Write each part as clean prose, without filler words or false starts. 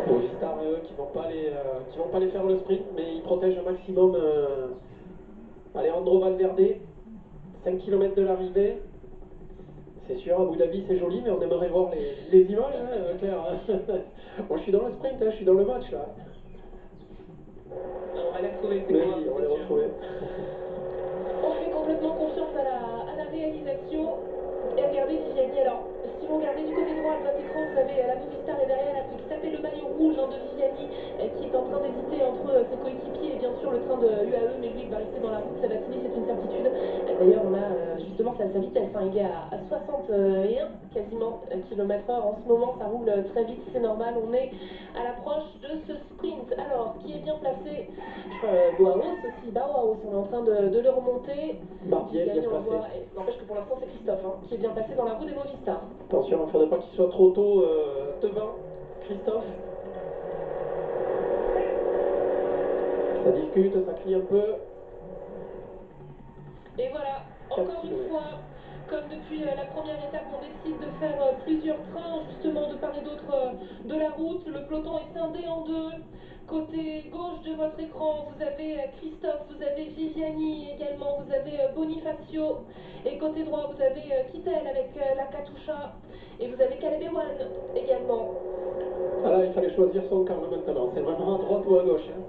Movistar et eux qui vont pas les faire le sprint, mais ils protègent un maximum Alejandro Valverde, 5 km de l'arrivée. C'est sûr, Abu Dhabi c'est joli, mais on aimerait voir les images, hein, Claire. Moi je suis dans le sprint, hein, je suis dans le match là. On va les retrouver, c'est Mais coureurs, oui, on va c'est les sûr. retrouver. On fait complètement confiance à la réalisation. Et regardez Viviani, alors si vous regardez du côté droit de votre écran, vous avez la Movistar et derrière la Quick-Step et le maillot rouge de Viviani qui est en train d'hésiter entre ses coéquipiers et bien sûr le train de UAE, mais lui il va rester dans la route, Sabatini c'est une certitude. D'ailleurs on a justement sa vitesse, hein. Il est à 61 quasiment km/h en ce moment, ça roule très vite, c'est normal, on est à l'approche de ce sprint. Alors qui est bien placé? Je crois Bauhaus aussi, Bauhaus, on est en train de le remonter. Barbier bien Viviani, on le placé. voit, n'empêche que pour l'instant c'est Christophe qui est bien placé dans la roue des Movistar. Attention, il ne faudrait pas qu'il soit trop tôt devant Christophe. Ça discute, ça crie un peu. Et voilà, encore une fois, comme depuis la première étape, on décide de faire plusieurs trains, justement, de part et d'autre de la route. Le peloton est scindé en deux. Côté gauche de votre écran, vous avez Christophe, vous avez Viviani également, vous avez Bonifacio. Et côté droit, vous avez Kittel avec la Katusha. Et vous avez Caleb Ewan également. Ah là, il fallait choisir son camp là, maintenant. C'est vraiment à droite ou à gauche. Hein.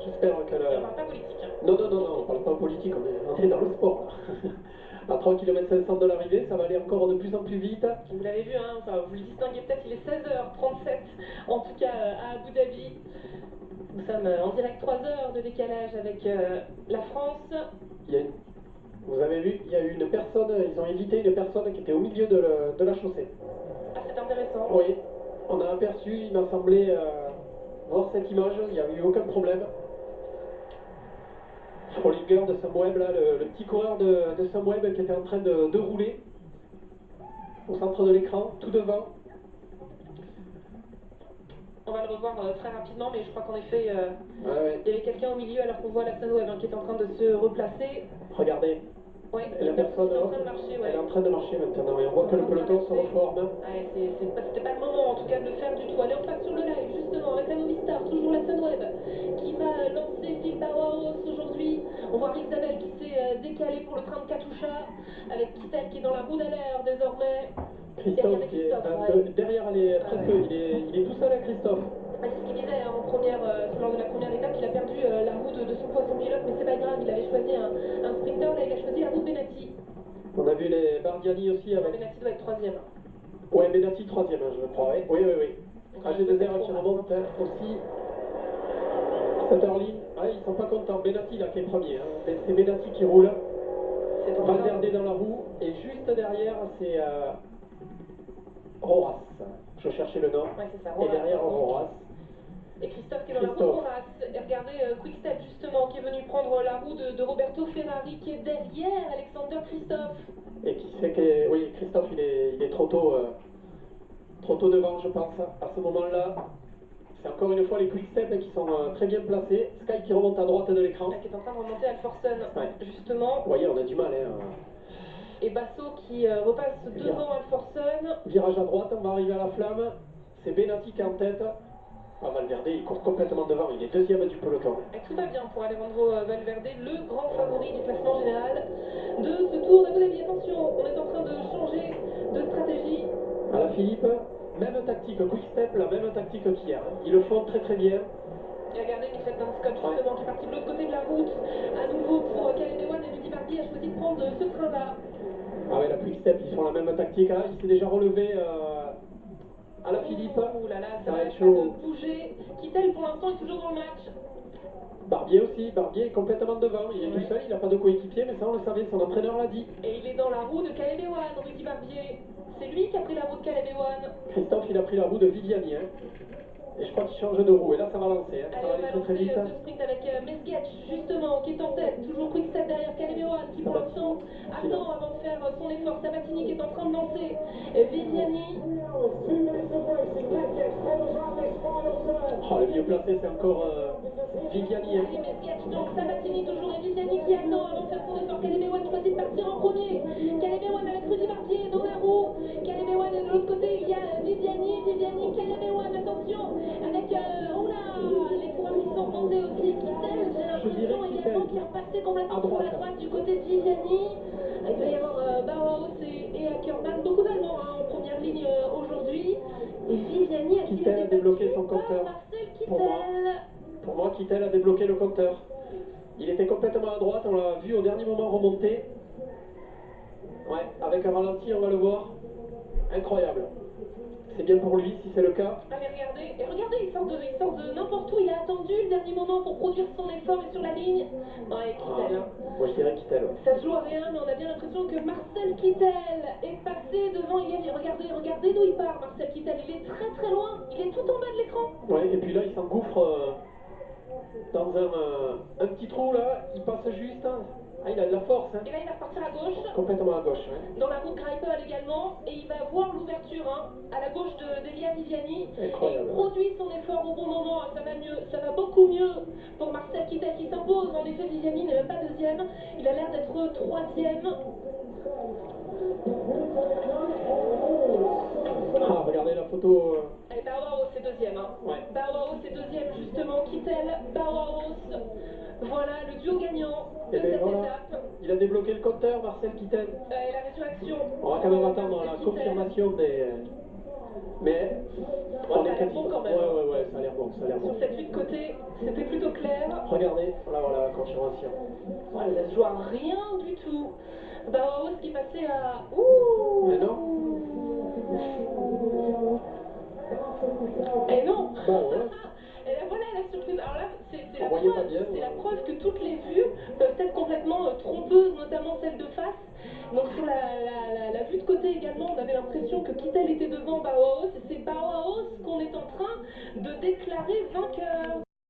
J'espère que Et on parle pas politique. Hein. Non, non, non, non, on parle pas politique, on est dans le sport là. À 3 km 500 de l'arrivée, ça va aller encore de plus en plus vite. Vous l'avez vu, hein, enfin, vous le distinguez peut-être, il est 16h37, en tout cas à Abu Dhabi. Nous sommes en direct 3 heures de décalage avec la France. Vous avez vu, il y a eu une personne, ils ont évité une personne qui était au milieu de la chaussée. Ah, c'est intéressant. Oui, on a aperçu, il m'a semblé voir cette image, il n'y a eu aucun problème. Frolinger de Sunweb, là, le petit coureur de Sunweb qui était en train de rouler au centre de l'écran, tout devant. On va le revoir très rapidement, mais je crois qu'en effet, Ouais. il y avait quelqu'un au milieu alors qu'on voit la Sunweb qui est en train de se replacer. Regardez, Oui, la personne est en train de marcher, ouais. elle est en train de marcher maintenant et on voit que le peloton se reforme. Ouais, c'était pas le moment en tout cas de le faire du tout. Allez, on passe sur le live justement avec la Movistar, toujours la Sunweb qui va lancer Phil Bauhaus aujourd'hui. On voit Rick Zabel qui s'est décalé pour le train de Katusha avec Kittel qui est dans la roue d'alerte désormais. Christophe qui est un peu derrière, il est tout seul à Christophe. C'est ce qu'il disait hein, lors de la première étape, qu'il a perdu la roue de son poisson pilote, mais c'est pas grave, il avait choisi un sprinter, là il a choisi la roue de Benatti. On a vu les Bardiani aussi avec... Benatti doit être troisième. Ouais, Benatti troisième, je crois. Oui, oui, oui. AG2R qui remonte aussi. Sutterlin, ils sont pas contents. Benatti là qui est premier. Hein. C'est Benatti qui roule. Valverde dans la roue. Et juste derrière, c'est Roras. Je cherchais le nom. Ouais, c'est ça, et derrière Roras. Et Christophe qui est dans la roue de Roras. Et regardez Quick-Step justement qui est venu prendre la roue de Roberto Ferrari qui est derrière Alexander Christophe. Et qui sait que... Oui, Christophe il est trop tôt devant je pense à ce moment-là. C'est encore une fois les Quick-Step qui sont très bien placés. Sky qui remonte à droite de l'écran. Qui est en train de remonter Alforsen justement. Vous voyez, on a du mal. Hein. Et Basso qui repasse devant Alforsen. Virage à droite, on va arriver à la flamme. C'est Benatti qui est en tête. Valverde, il court complètement devant, il est deuxième du peloton. Et tout va bien pour Alejandro Valverde, le grand favori du classement général de ce Tour d'Abu Dhabi. Attention, on est en train de changer de stratégie. À la Philippe, même tactique, quick step, la même tactique qu'hier. Ils le font très très bien. Et regardez Mitchell Scott justement qui est parti de l'autre côté de la route. À nouveau pour Caleb Ewan et Rudy Barguil a choisi de prendre ce train-là. Ah ouais, la quick step, ils font la même tactique. Ah, il s'est déjà relevé à la Philippe. Ouh là là, ça n'arrête pas de bouger. Kittel pour l'instant est toujours dans le match. Barbier aussi, Barbier est complètement devant, il est tout seul, il n'a pas de coéquipier, mais ça on le savait, son entraîneur l'a dit. Et il est dans la roue de Caleb Ewan, Rudy Barbier. C'est lui qui a pris la roue de Caleb Ewan. Christophe, il a pris la roue de Viviani. Hein. Et je crois qu'il change de roue, et là ça va lancer, hein. Allez, ça va aller très très vite. ce sprint avec Mesgetch justement qui est en tête, toujours quick step derrière Caleb Ewan qui pour l'instant attend avant de faire son effort. Sabatini qui est en train de lancer Viviani. Oh, le mieux placé c'est encore Viviani. Hein. Allez Mesgetch donc Sabatini toujours et Viviani qui attend avant de faire son effort. Caleb Ewan choisit de partir en premier. Caleb Ewan avec Rudy Barbier dans la roue. Caleb Ewan et de l'autre côté il y a Viviani, Caleb Ewan, attention avec est repassé complètement À sur droite. la droite du côté de Viviani. Il va y avoir Bauhaus et Ackermann, beaucoup d'Allemands en première ligne aujourd'hui. Et Viviani a-t-il Kittel été a débloqué battu son par compteur. Marcel Pour moi. Kittel? Pour moi, Kittel a débloqué le compteur. Il était complètement à droite, on l'a vu au dernier moment remonter. Ouais, avec un ralenti, on va le voir. Incroyable. C'est bien pour lui, si c'est le cas. Allez, regardez. Et regardez, il sort de n'importe où. Il a attendu le dernier moment pour produire son effort et sur la ligne. Ouais, Kittel. Hein. Moi, je dirais Kittel. Ouais. Ça se joue à rien, mais on a bien l'impression que Marcel Kittel est passé devant. Regardez d'où il part, Marcel Kittel. Il est très très loin. Il est tout en bas de l'écran. Ouais, et puis là, il s'engouffre dans un petit trou, là. Il passe juste. Hein. Ah, il a de la force. Hein. Et là, il va repartir à gauche. Complètement à gauche. Ouais. Dans la route Greipel également. Et il va voir l'ouverture à la gauche d'Elia Viviani. Incroyable. Et il produit son effort au bon moment. Ça va mieux, ça va beaucoup mieux pour Marcel Kittel qui s'impose. En effet, Viviani n'est même pas deuxième. Il a l'air d'être troisième. Ah, regardez la photo. Et Bauhaus est deuxième. Hein. Ouais. Bauhaus est deuxième justement. Kittel, Bauhaus. Voilà le duo gagnant de Et bien cette voilà, étape. il a débloqué le compteur, Marcel Kittel. Et la résurrection. On va quand même attendre Marcel la Kittel. confirmation des... Mais on ça est a l'air quasi... bon quand même. Ouais, ça a l'air bon, ça a l'air bon. Sur cette vue de côté, c'était plutôt clair. Regardez, voilà la confirmation. Voilà, ça se joue à rien du tout. Bauhaus qui est passé à... Ouh. Mais non. Et non. Bah ouais. Et là voilà la surprise. Alors là, c'est la voyait pas preuve, bien, c'est ouais. la preuve que toutes les vues peuvent être complètement trompeuses, notamment celle de face. Donc sur la vue de côté également, on avait l'impression que Kittel était devant Bauhaus, et c'est Bauhaus qu'on est en train de déclarer vainqueur.